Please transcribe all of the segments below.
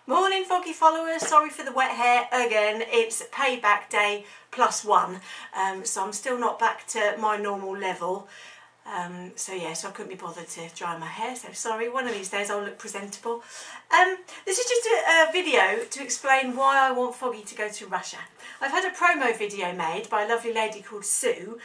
Morning Foggy followers, sorry for the wet hair again. It's payback day +1, so I'm still not back to my normal level. So I couldn't be bothered to dry my hair, so sorry. One of these days I'll look presentable. This is just a video to explain why I want Foggy to go to Russia. I've had a promo video made by a lovely lady called Sue.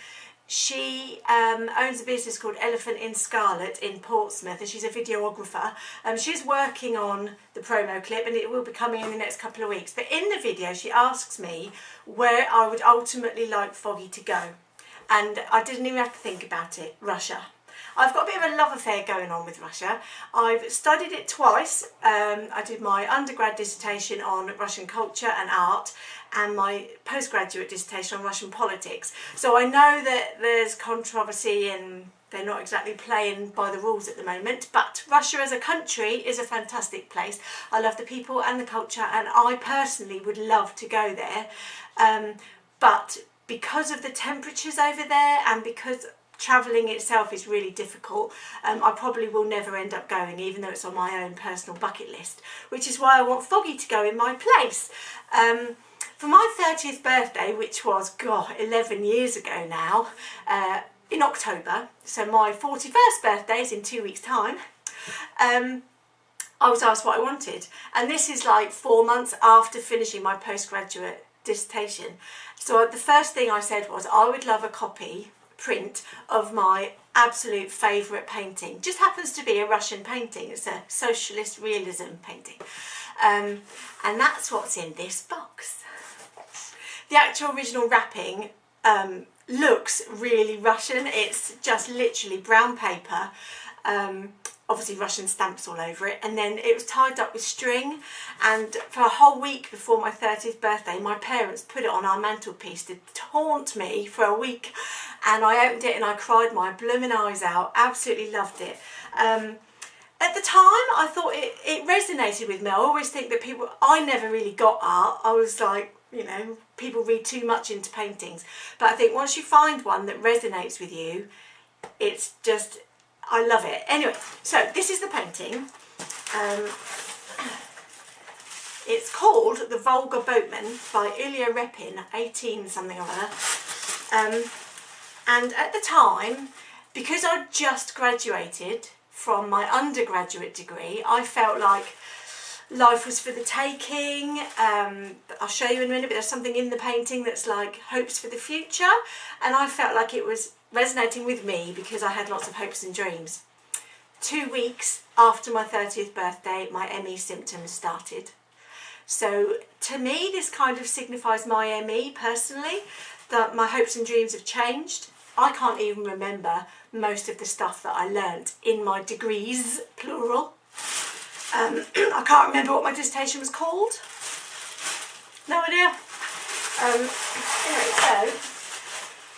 She owns a business called Elephant in Scarlet in Portsmouth, and she's a videographer. She's working on the promo clip and it will be coming in the next couple of weeks. But in the video she asks me where I would ultimately like Foggy to go. And I didn't even have to think about it. Russia. I've got a bit of a love affair going on with Russia. I've studied it twice. I did my undergrad dissertation on Russian culture and art and my postgraduate dissertation on Russian politics. So I know that there's controversy and they're not exactly playing by the rules at the moment, but Russia as a country is a fantastic place. I love the people and the culture, and I personally would love to go there. But because of the temperatures over there and because travelling itself is really difficult, I probably will never end up going, even though it's on my own personal bucket list, which is why I want Foggy to go in my place. For my 30th birthday, which was, 11 years ago now, in October, so my 41st birthday is in 2 weeks' time, I was asked what I wanted. And this is like 4 months after finishing my postgraduate dissertation. So the first thing I said was I would love a print of my absolute favourite painting. Just happens to be a Russian painting. It's a socialist realism painting. And that's what's in this box. The actual original wrapping looks really Russian. It's just literally brown paper, obviously Russian stamps all over it, and then it was tied up with string, and for a whole week before my 30th birthday my parents put it on our mantelpiece to taunt me for a week, and I opened it and I cried my blooming eyes out. Absolutely loved it. At the time I thought it resonated with me. I always think that I never really got art. I was like, you know, people read too much into paintings, but I think once you find one that resonates with you, it's just, I love it. Anyway, so this is the painting. It's called The Volga Boatman by Ilya Repin, 18 something or other. And at the time, because I'd just graduated from my undergraduate degree, I felt like life was for the taking. I'll show you in a minute, but there's something in the painting that's like hopes for the future, and I felt like it was resonating with me because I had lots of hopes and dreams. 2 weeks after my 30th birthday, my ME symptoms started. So to me, this kind of signifies my ME personally, that my hopes and dreams have changed. I can't even remember most of the stuff that I learnt in my degrees, plural. I can't remember what my dissertation was called. No idea. Anyway, so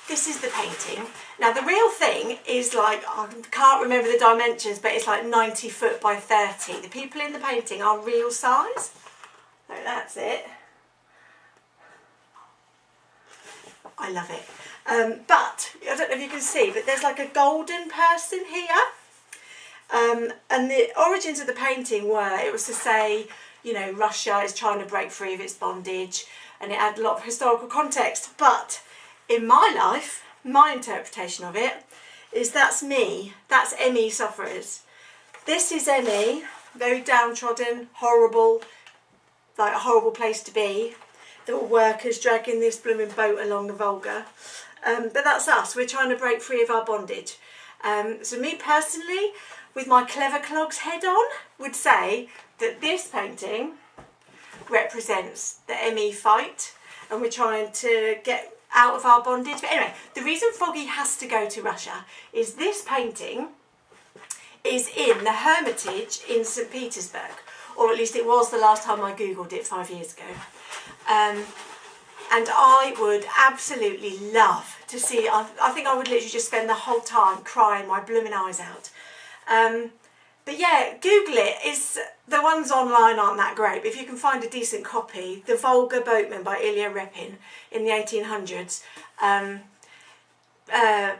this is the painting. Now the real thing is like, I can't remember the dimensions, but it's like 90 foot by 30. The people in the painting are real size. So that's it. I love it. But I don't know if you can see, but there's like a golden person here. And the origins of the painting were, it was to say, you know, Russia is trying to break free of its bondage, and it had a lot of historical context. But in my life, my interpretation of it is that's me, that's ME sufferers. This is ME, very downtrodden, horrible, like a horrible place to be. The workers dragging this blooming boat along the Volga. But that's us, we're trying to break free of our bondage. So me personally, with my clever clogs head on, would say that this painting represents the ME fight, and we're trying to get out of our bondage. But anyway, the reason Foggy has to go to Russia is this painting is in the Hermitage in St. Petersburg, or at least it was the last time I googled it 5 years ago. And I would absolutely love to see, I think I would literally just spend the whole time crying my blooming eyes out. But yeah, Google it. The ones online aren't that great, but if you can find a decent copy, The Volga Boatman by Ilya Repin in the 1800s.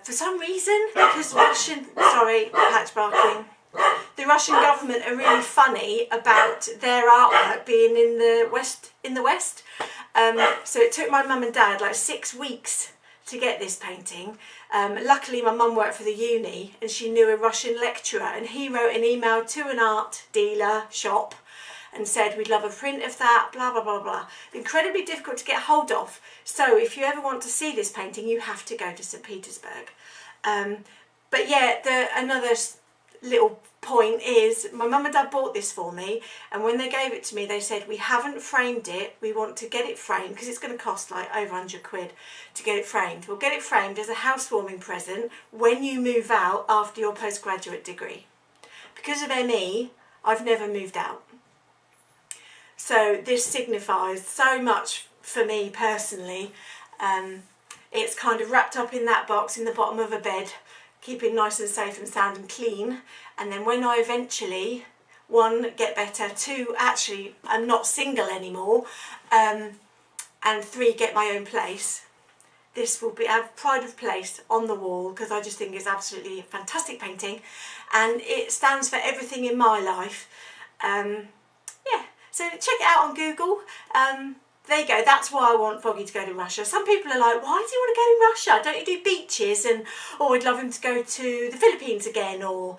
For some reason, because Russian, sorry, patch barking. the Russian government are really funny about their artwork being in the West. So it took my mum and dad like 6 weeks to get this painting. Luckily my mum worked for the uni and she knew a Russian lecturer, and he wrote an email to an art dealer shop and said we'd love a print of that, blah blah blah blah. Incredibly difficult to get hold of. So if you ever want to see this painting, you have to go to St. Petersburg. But yeah, another little point is my mum and dad bought this for me, and when they gave it to me they said we haven't framed it, we want to get it framed because it's going to cost like over 100 quid to get it framed. We'll get it framed as a housewarming present when you move out after your postgraduate degree. Because of ME, I've never moved out. So this signifies so much for me personally. It's kind of wrapped up in that box in the bottom of a bed, keeping nice and safe and sound and clean. And then when I eventually, 1, get better, 2, actually I'm not single anymore, and 3, get my own place, this will have pride of place on the wall because I just think it's absolutely a fantastic painting, and it stands for everything in my life. Yeah, so check it out on Google. There you go, that's why I want Foggy to go to Russia. Some people are like, why do you want to go to Russia? Don't you do beaches? And, oh, I'd love him to go to the Philippines again or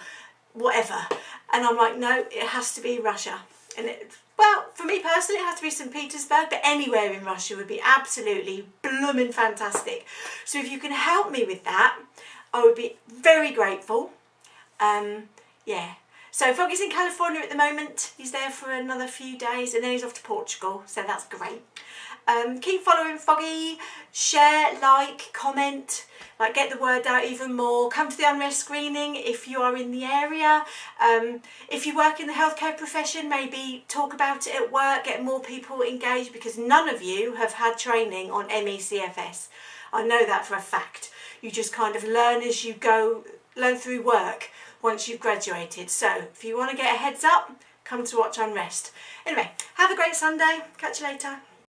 whatever. And I'm like, no, it has to be Russia. And well, for me personally, it has to be St. Petersburg, but anywhere in Russia would be absolutely blooming fantastic. So if you can help me with that, I would be very grateful. Yeah. So Foggy's in California at the moment. He's there for another few days and then he's off to Portugal, so that's great. Keep following Foggy, share, like, comment, like get the word out even more. Come to the unrest screening if you are in the area. If you work in the healthcare profession, maybe talk about it at work, get more people engaged, because none of you have had training on MECFS. I know that for a fact. You just kind of learn as you go, learn through work once you've graduated. So if you want to get a heads up, come to watch Unrest. Anyway, have a great Sunday. Catch you later.